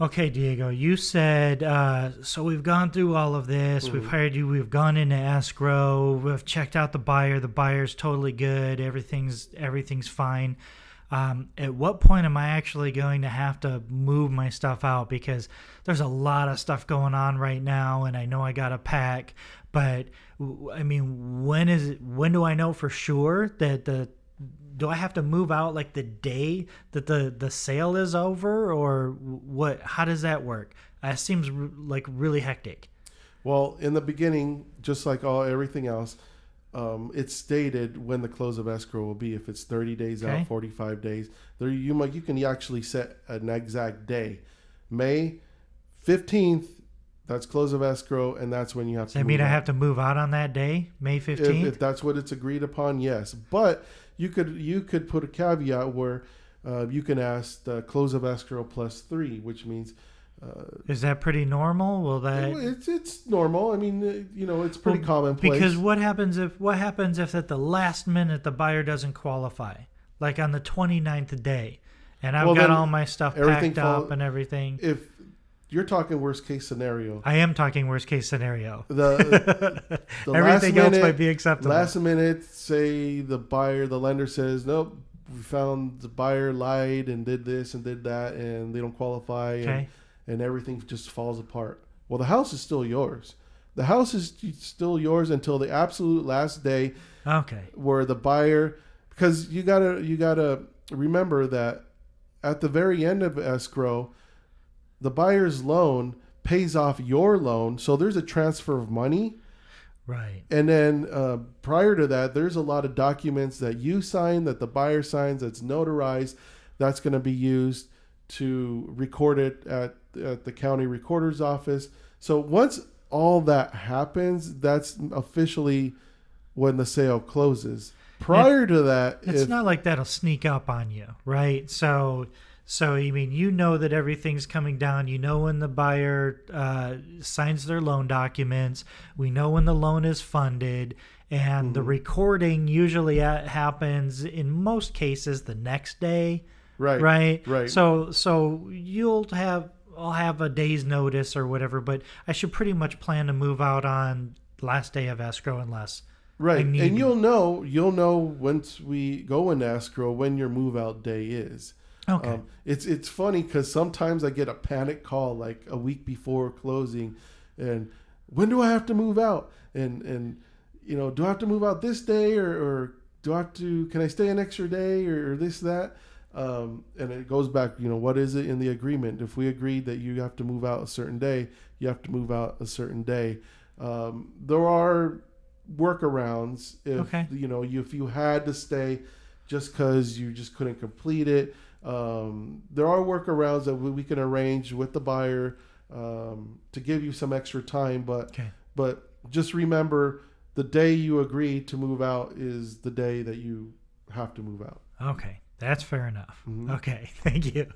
Okay, Diego, you said, so we've gone through all of this. We've hired you. We've gone into escrow. We've checked out the buyer. The buyer's totally good. Everything's fine. At what point am I actually going to have to move my stuff out? Because there's a lot of stuff going on right now, and I know I got to pack. But I mean, when do I know for sure that do I have to move out like the day that the sale is over, or what? How does that work? That seems like really hectic. Well, in the beginning, just like everything else, it's stated when the close of escrow will be. If it's 30 days Okay. out, 45 days, there you can actually set an exact day. May 15th, that's close of escrow, and that's when you have Does to that move mean I out. have to move out on that day, May 15th? If that's what it's agreed upon, yes. But you could put a caveat where you can ask the close of escrow plus 3, which means Is that pretty normal? Will that it's normal. I mean, it's pretty commonplace. Because what happens if at the last minute the buyer doesn't qualify, like on the 29th day, and I've got all my stuff packed up and everything? If you're talking worst case scenario, I am talking worst case scenario. the Everything else might be acceptable. Last minute, say the lender says, nope, we found the buyer lied and did this and did that, and they don't qualify, Okay. and everything just falls apart. Well, the house is still yours. The house is still yours until the absolute last day. Okay. Where the buyer, because you gotta remember that at the very end of escrow, the buyer's loan pays off your loan, so there's a transfer of money. Right. And then prior to that, there's a lot of documents that you sign, that the buyer signs, that's notarized, that's going to be used to record it at the county recorder's office. So once all that happens, that's officially when the sale closes. Prior to that, it's not like that'll sneak up on you, right? So I mean, that everything's coming down. When the buyer signs their loan documents. We know when the loan is funded, and the recording usually happens in most cases the next day. Right. So I'll have a day's notice or whatever, but I should pretty much plan to move out on last day of escrow unless right. And you'll know once we go into escrow when your move out day is. Okay. It's funny because sometimes I get a panic call like a week before closing, and when do I have to move out? And do I have to move out this day or can I stay an extra day or this, that? And it goes back, what is it in the agreement? If we agreed that you have to move out a certain day, you have to move out a certain day. There are workarounds if you had to stay just because you just couldn't complete it. There are workarounds that we can arrange with the buyer to give you some extra time, but just remember the day you agree to move out is the day that you have to move out. Okay, that's fair enough. Okay, thank you.